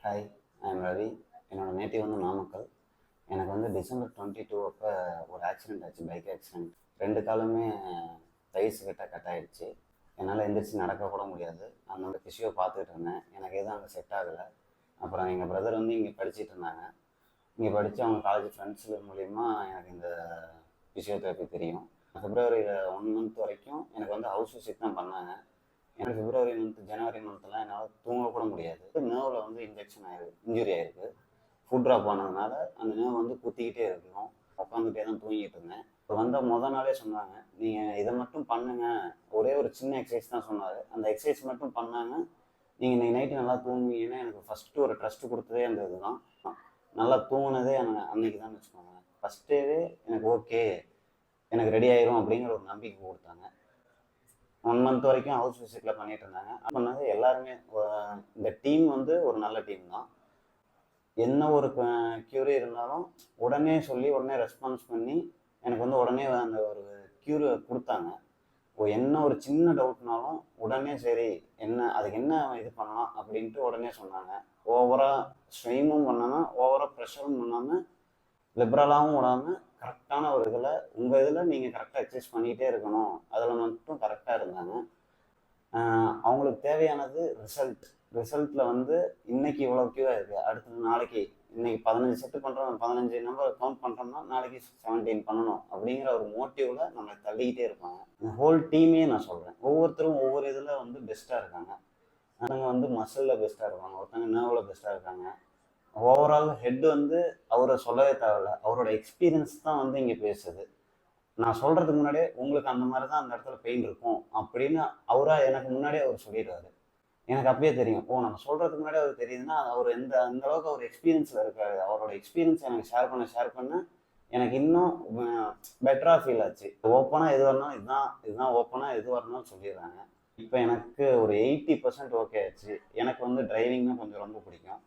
Hi, I am Ravi. என்னோடய native வந்து நாமக்கல். எனக்கு வந்து டிசம்பர் 22 அப்போ ஒரு ஆக்சிடெண்ட் ஆச்சு, பைக் ஆக்சிடெண்ட். 2 காலுமே தைஸ் கிட்ட கட் ஆகிடுச்சு. என்னால் எந்திரிச்சு நடக்க கூட முடியாது. அந்த ஃபிசியோ பார்த்துக்கிட்டு இருந்தேன். எனக்கு எதுவும் அங்கே செட் ஆகலை. அப்புறம் எங்கள் பிரதர் வந்து இங்கே படிச்சுட்டு இருந்தாங்க. இங்கே படித்து அவங்க காலேஜ் ஃப்ரெண்ட்ஸு மூலிமா எனக்கு இந்த ஃபிசியோதெரப்பி தெரியும். பிப்ரவரியில் 1 மந்த் வரைக்கும் எனக்கு வந்து ஹவுஸ் விசிட் தான் பண்ணாங்க. எனக்கு பிப்ரவரி மந்த் ஜனவரி மந்த்லாம் என்னால் தூங்க கூட முடியாது. நர்வில் வந்து இன்ஜுரி ஆகிருக்கு. ஃபுட் ட்ராப் ஆனதுனால அந்த நர்வ் வந்து குத்திக்கிட்டே இருக்கணும். உட்காந்துட்டே தான் தூங்கிட்டு இருந்தேன். வந்த மொதல் நாளே சொன்னாங்க, நீங்கள் இதை மட்டும் பண்ணுங்க. ஒரே ஒரு சின்ன எக்ஸசைஸ் தான் சொன்னார். அந்த எக்ஸசைஸ் மட்டும் பண்ணாங்க, நீங்கள் இன்றைக்கி நைட்டு நல்லா தூங்குவீங்கன்னா எனக்கு ஃபஸ்ட்டு ஒரு ட்ரஸ்ட்டு கொடுத்ததே அந்த இதுதான். நல்லா தூங்கினதே அன்றைக்கி தான் வச்சுக்கோங்க. ஃபஸ்ட் டேவே எனக்கு ஓகே, எனக்கு ரெடி ஆயிரும் அப்படிங்கிற ஒரு நம்பிக்கை கொடுத்தாங்க. 1 மந்த் வரைக்கும் ஹவுஸ் விசிட்டில் பண்ணிகிட்டு இருந்தாங்க. பண்ணது எல்லாருமே இந்த டீம் வந்து ஒரு நல்ல டீம் தான். என்ன ஒரு க்யூரி இருந்தாலும் உடனே சொல்லி உடனே ரெஸ்பான்ஸ் பண்ணி எனக்கு வந்து உடனே அந்த ஒரு க்யூரை கொடுத்தாங்க. என்ன ஒரு சின்ன டவுட்னாலும் உடனே சரி அதுக்கு என்ன இது பண்ணலாம் அப்படின்ட்டு உடனே சொன்னாங்க. ஓவராக ஸ்ட்ரெயினும் பண்ணாமல் ஓவராக ப்ரெஷரும் பண்ணாமல் லிபரலாகவும் விடாமல் கரெக்டான ஒரு இதில் உங்கள் இதில் நீங்கள் கரெக்டாக எக்ஸசைஸ் பண்ணிகிட்டே இருக்கணும், அதில் மட்டும் கரெக்டாக இருந்தாங்க. அவங்களுக்கு தேவையானது ரிசல்ட்டில் வந்து இன்றைக்கி இவ்வளோ க்யூவாக இருக்குது, அடுத்தது நாளைக்கு இன்றைக்கி 15 செட்டு பண்ணுறோம், 15 நம்பர் கவுண்ட் பண்ணுறோம்னா நாளைக்கு 17 பண்ணணும் அப்படிங்கிற ஒரு மோட்டிவில் நம்மளை தள்ளிக்கிட்டே இருப்பாங்க. இந்த ஹோல் டீமே நான் சொல்கிறேன், ஒவ்வொருத்தரும் ஒவ்வொரு இதில் வந்து பெஸ்ட்டாக இருக்காங்க. அவங்க வந்து மசிலில் பெஸ்ட்டாக இருக்காங்க, ஒருத்தங்க நர்வில் பெஸ்ட்டாக இருக்காங்க. ஓவரால் ஹெட் வந்து அவரை சொல்லவே தேவையில்ல, அவரோட எக்ஸ்பீரியன்ஸ் தான் வந்து இங்கே பேசுது. நான் சொல்கிறதுக்கு முன்னாடியே உங்களுக்கு அந்த மாதிரி தான் அந்த இடத்துல பெயின் இருக்கும் அப்படின்னு அவராக எனக்கு முன்னாடியே அவர் சொல்லிடுறாரு. எனக்கு அப்பயே தெரியும், நம்ம சொல்கிறதுக்கு முன்னாடியே அவர் தெரியுதுன்னா அவர் அந்த அளவுக்கு அவர் எக்ஸ்பீரியன்ஸில் இருக்காரு. அவரோட எக்ஸ்பீரியன்ஸ் எனக்கு ஷேர் பண்ண எனக்கு இன்னும் பெட்டராக ஃபீல் ஆச்சு. ஓப்பனாக எது வரணும், இதுதான் ஓப்பனாக எது வரணும்னு சொல்லிடுறாங்க. இப்போ எனக்கு ஒரு 80% ஓகே ஆச்சு. எனக்கு வந்து டிரைவிங்னா கொஞ்சம் ரொம்ப பிடிக்கும்.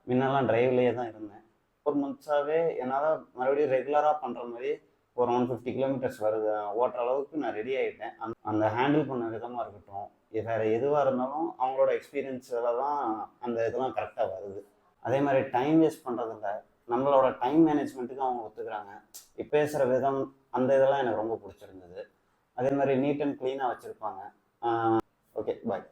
முன்னெல்லாம் டிரைவ்லேயே தான் இருந்தேன். 4 மந்த்ஸாகவே என்னால் மறுபடியும் ரெகுலராக பண்ணுற மாதிரி ஒரு 150 கிலோமீட்டர்ஸ் வருது ஓட்டுற அளவுக்கு நான் ரெடி ஆகிட்டேன். அந்த ஹேண்டில் பண்ண விதமாக இருக்கட்டும், வேறு எதுவாக இருந்தாலும் அவங்களோட எக்ஸ்பீரியன்ஸில் தான் அந்த இதெல்லாம் கரெக்டாக வருது. அதே மாதிரி டைம் வேஸ்ட் பண்ணுறதில்ல, நம்மளோட டைம் மேனேஜ்மெண்ட்டுக்கு அவங்க ஒத்துக்கிறாங்க. இப்போ பேசுகிற விதம் அந்த இதெல்லாம் எனக்கு ரொம்ப பிடிச்சிருந்தது. அதே மாதிரி நீட் அண்ட் க்ளீனாக வச்சுருப்பாங்க. ஓகே, பாய்.